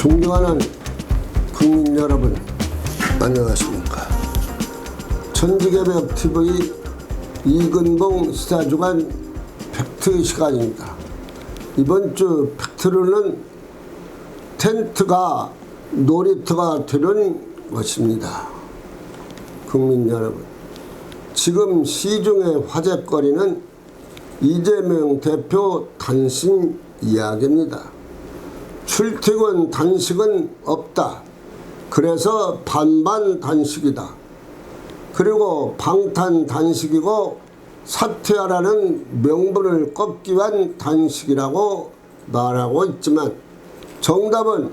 존경하는 국민 여러분, 안녕하십니까. 천지개벽TV 이근봉 시사주간 팩트 시간입니다. 이번 주 팩트로는 텐트가 놀이터가 되는 것입니다. 국민 여러분, 지금 시중의 화제거리는 이재명 대표 단식 이야기입니다. 출퇴근 단식은 없다. 그래서 반반 단식이다. 그리고 방탄 단식이고 사퇴하라는 명분을 꺾기 위한 단식이라고 말하고 있지만 정답은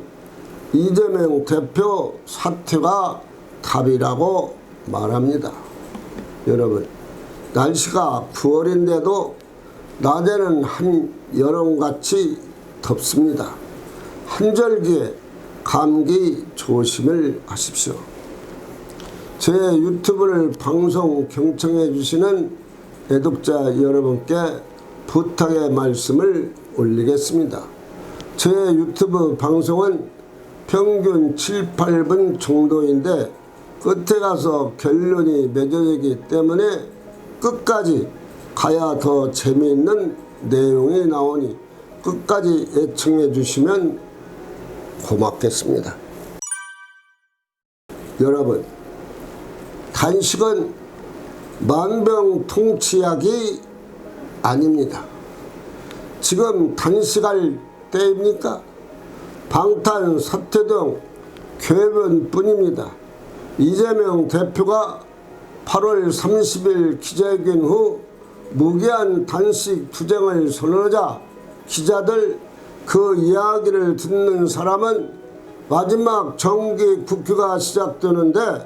이재명 대표 사퇴가 답이라고 말합니다. 여러분, 날씨가 9월인데도 낮에는 한여름같이 덥습니다. 한절기에 감기 조심을 하십시오. 제 유튜브를 방송 경청해 주시는 애독자 여러분께 부탁의 말씀을 올리겠습니다. 제 유튜브 방송은 평균 7, 8분 정도인데 끝에 가서 결론이 맺어지기 때문에 끝까지 가야 더 재미있는 내용이 나오니 끝까지 애청해 주시면 고맙겠습니다. 여러분, 단식은 만병통치약이 아닙니다. 지금 단식할 때입니까? 방탄 사퇴 등 궤변뿐입니다. 이재명 대표가 8월 30일 기자회견 후 무기한 단식 투쟁을 선언하자 기자들 그 이야기를 듣는 사람은 마지막 정기 국회가 시작되는데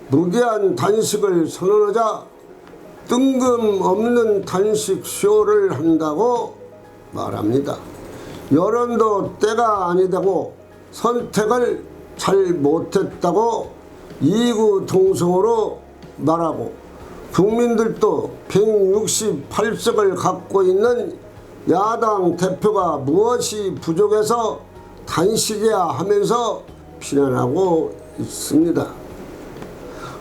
무기한 단식을 선언하자 뜬금없는 단식 쇼를 한다고 말합니다. 여론도 때가 아니다고 선택을 잘 못했다고 이구동성으로 말하고 국민들도 168석을 갖고 있는 야당 대표가 무엇이 부족해서 단식이야 하면서 비난하고 있습니다.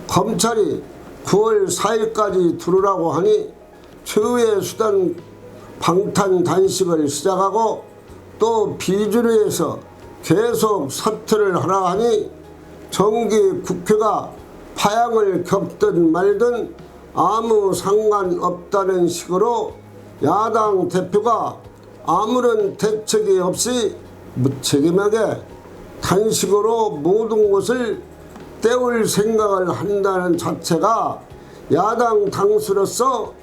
검찰이 9월 4일까지 두르라고 하니 최후의 수단 방탄 단식을 시작하고 또 비주류에서 계속 사퇴를 하라 하니 정기 국회가 파양을 겪든 말든 아무 상관없다는 식으로 야당 대표가 아무런 대책이 없이 무책임하게 단식으로 모든 것을 때울 생각을 한다는 자체가 야당 당수로서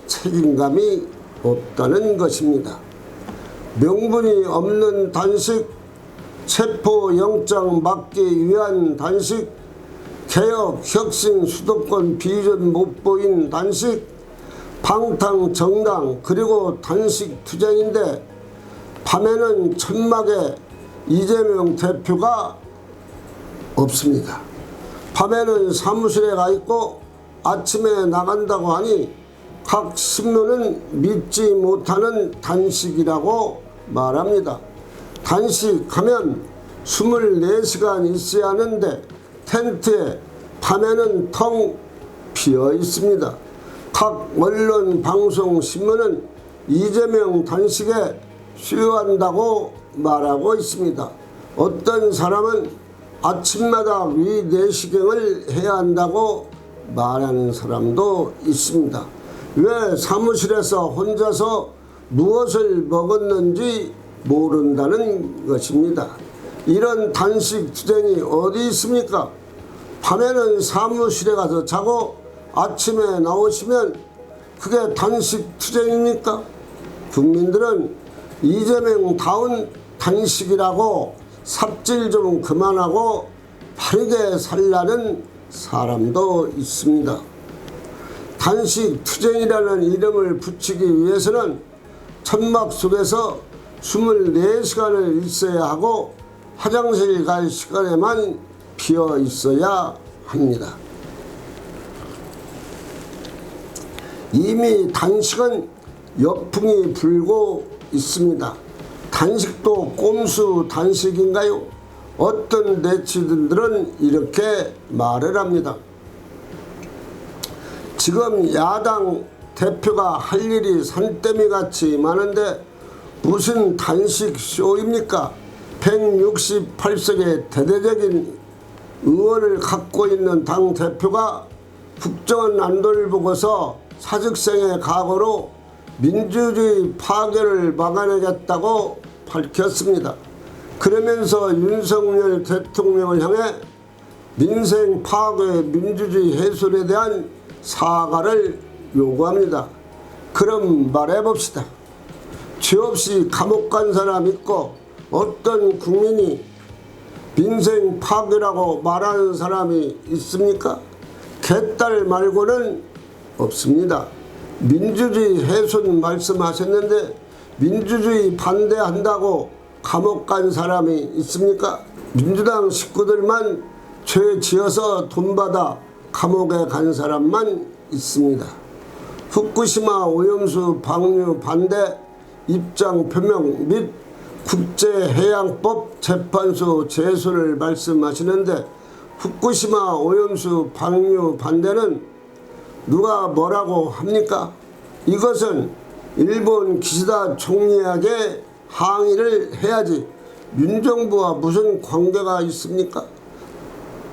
책임감이 없다는 것입니다. 명분이 없는 단식, 체포영장 막기 위한 단식, 개혁, 혁신, 수도권 비전 못 보인 단식, 방탄 정당 그리고 단식 투쟁인데 밤에는 천막에 이재명 대표가 없습니다. 밤에는 사무실에 가 있고 아침에 나간다고 하니 각 신문은 믿지 못하는 단식이라고 말합니다. 단식하면 24시간 있어야 하는데 텐트에 밤에는 텅 비어 있습니다. 각 언론, 방송, 신문은 이재명 단식에 수요한다고 말하고 있습니다. 어떤 사람은 아침마다 위 내시경을 해야 한다고 말하는 사람도 있습니다. 왜 사무실에서 혼자서 무엇을 먹었는지 모른다는 것입니다. 이런 단식 투쟁이 어디 있습니까? 밤에는 사무실에 가서 자고 아침에 나오시면 그게 단식 투쟁입니까? 국민들은 이재명다운 단식이라고 삽질 좀 그만하고 바르게 살라는 사람도 있습니다. 단식 투쟁이라는 이름을 붙이기 위해서는 천막 속에서 24시간을 있어야 하고 화장실 갈 시간에만 비어 있어야 합니다. 이미 단식은 역풍이 불고 있습니다. 단식도 꼼수 단식인가요? 어떤 네티즌들은 이렇게 말을 합니다. 지금 야당 대표가 할 일이 산더미같이 많은데 무슨 단식 쇼입니까? 168석의 대대적인 의원을 갖고 있는 당 대표가 국정원 안도를 보고서 사직생의 각오로 민주주의 파괴를 막아내겠다고 밝혔습니다. 그러면서 윤석열 대통령을 향해 민생 파괴, 민주주의 해솔에 대한 사과를 요구합니다. 그럼 말해봅시다. 죄 없이 감옥 간 사람 있고 어떤 국민이 민생 파괴라고 말하는 사람이 있습니까? 개딸 말고는 없습니다. 민주주의 훼손 말씀하셨는데 민주주의 반대한다고 감옥 간 사람이 있습니까? 민주당 식구들만 죄 지어서 돈 받아 감옥에 간 사람만 있습니다. 후쿠시마 오염수 방류 반대 입장 표명 및 국제해양법 재판소 제소를 말씀하시는데 후쿠시마 오염수 방류 반대는 누가 뭐라고 합니까? 이것은 일본 기시다 총리에게 항의를 해야지 윤정부와 무슨 관계가 있습니까?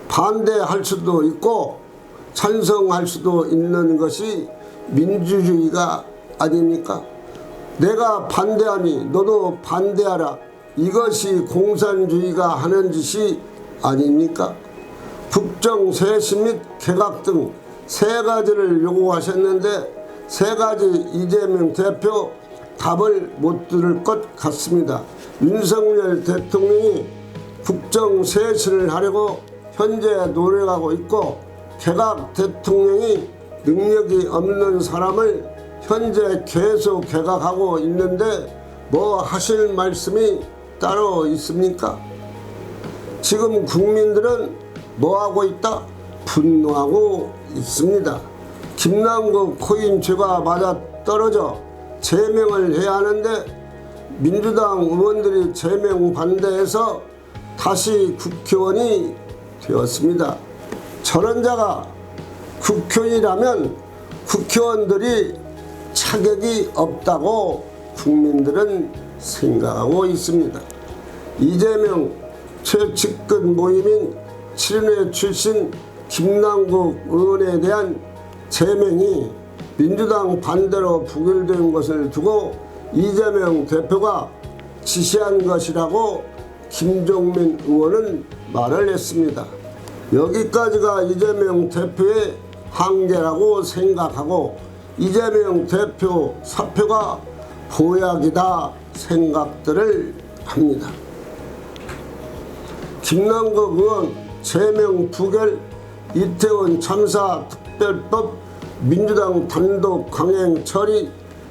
반대할 수도 있고 찬성할 수도 있는 것이 민주주의가 아닙니까? 내가 반대하니 너도 반대하라. 이것이 공산주의가 하는 짓이 아닙니까? 국정 쇄신 및 개각 등 세 가지를 요구하셨는데 세 가지 이재명 대표 답을 못 들을 것 같습니다. 윤석열 대통령이 국정 쇄신을 하려고 현재 노력하고 있고 개각 대통령이 능력이 없는 사람을 현재 계속 개각하고 있는데 뭐 하실 말씀이 따로 있습니까? 지금 국민들은 뭐하고 있다? 분노하고 있습니다. 김남국 코인 죄가 맞아 떨어져 제명을 해야 하는데 민주당 의원들이 제명 반대해서 다시 국회의원이 되었습니다. 저런 자가 국회의원이라면 국회의원들이 자격이 없다고 국민들은 생각하고 있습니다. 이재명 최측근 모임인 7인회 출신 김남국 의원에 대한 제명이 민주당 반대로 부결된 것을 두고 이재명 대표가 지시한 것이라고 김종민 의원은 말을 했습니다. 여기까지가 이재명 대표의 한계라고 생각하고 이재명 대표 사표가 보약이다 생각들을 합니다. 김남국 의원 제명 부결, 이태원 참사 특별법, 민주당 단독 강행 처리,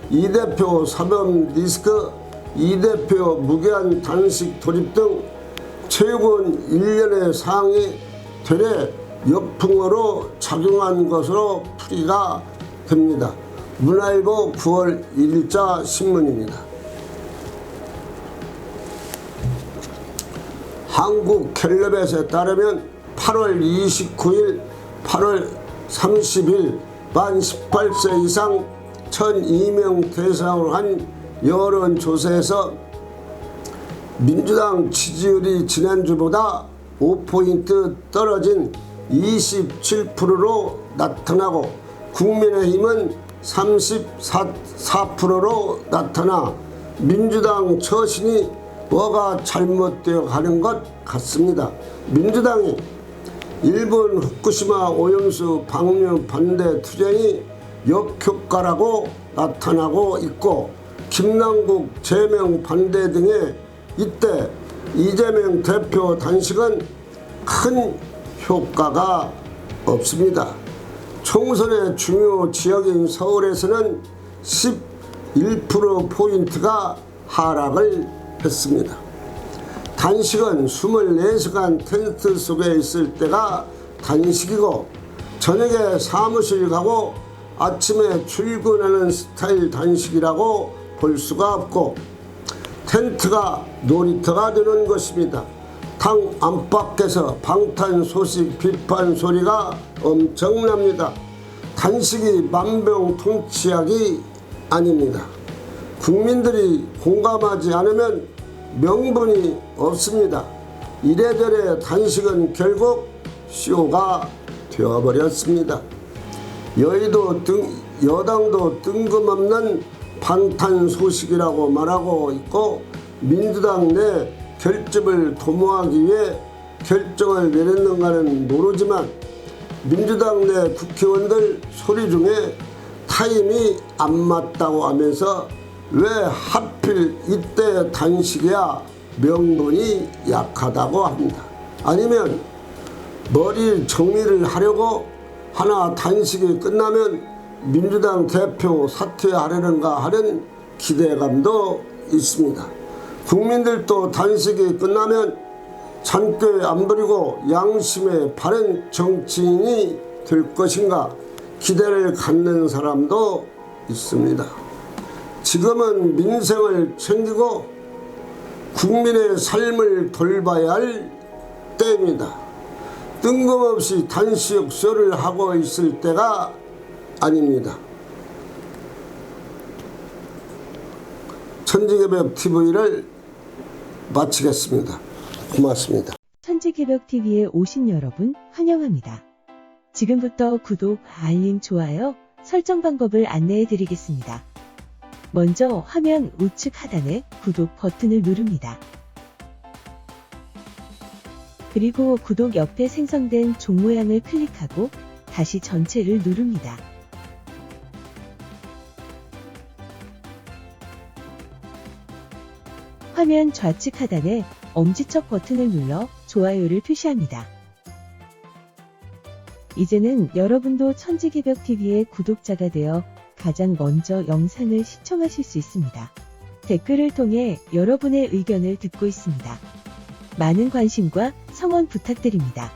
이 대표 사법 리스크, 이 대표 무기한 단식 돌입 등 최근 1년의 사항이 되레 역풍으로 작용한 것으로 풀이가 됩니다. 문화일보 9월 1일자 신문입니다. 한국갤럽에 따르면 8월 29일, 8월 30일 만 18세 이상 1,002명 대상으로 한 여론조사에서 민주당 지지율이 지난주보다 5포인트 떨어진 27%로 나타나고 국민의힘은 34%로 나타나 민주당 처신이 뭐가 잘못되어 가는 것 같습니다. 민주당이 일본 후쿠시마 오염수 방류 반대 투쟁이 역효과라고 나타나고 있고 김남국 제명 반대 등의 이때 이재명 대표 단식은 큰 효과가 없습니다. 총선의 중요 지역인 서울에서는 11%포인트가 하락을 했습니다. 단식은 24시간 텐트 속에 있을 때가 단식이고 저녁에 사무실 가고 아침에 출근하는 스타일 단식이라고 볼 수가 없고 텐트가 놀이터가 되는 것입니다. 당 안팎에서 방탄 소식 비판 소리가 엄청납니다. 단식이 만병통치약이 아닙니다. 국민들이 공감하지 않으면 명분이 없습니다. 이래저래 단식은 결국 쇼가 되어버렸습니다. 여당도 뜬금없는 방탄 소식이라고 말하고 있고, 민주당 내 결집을 도모하기 위해 결정을 내렸는가는 모르지만 민주당 내 국회의원들 소리 중에 타임이 안 맞다고 하면서 왜 하필 이때 단식이야 명분이 약하다고 합니다. 아니면 머리 정리를 하려고 하나 단식이 끝나면 민주당 대표 사퇴하려는가 하는 기대감도 있습니다. 국민들도 단식이 끝나면 잔꾀 안 부리고 양심에 바른 정치인이 될 것인가 기대를 갖는 사람도 있습니다. 지금은 민생을 챙기고 국민의 삶을 돌봐야 할 때입니다. 뜬금없이 단식 쇼를 하고 있을 때가 아닙니다. 천지개벽TV를 마치겠습니다. 고맙습니다. 천지개벽TV에 오신 여러분 환영합니다. 지금부터 구독, 알림, 좋아요, 설정 방법을 안내해 드리겠습니다. 먼저 화면 우측 하단에 구독 버튼을 누릅니다. 그리고 구독 옆에 생성된 종 모양을 클릭하고 다시 전체를 누릅니다. 화면 좌측 하단에 엄지척 버튼을 눌러 좋아요를 표시합니다. 이제는 여러분도 천지개벽TV의 구독자가 되어 가장 먼저 영상을 시청하실 수 있습니다. 댓글을 통해 여러분의 의견을 듣고 있습니다. 많은 관심과 성원 부탁드립니다.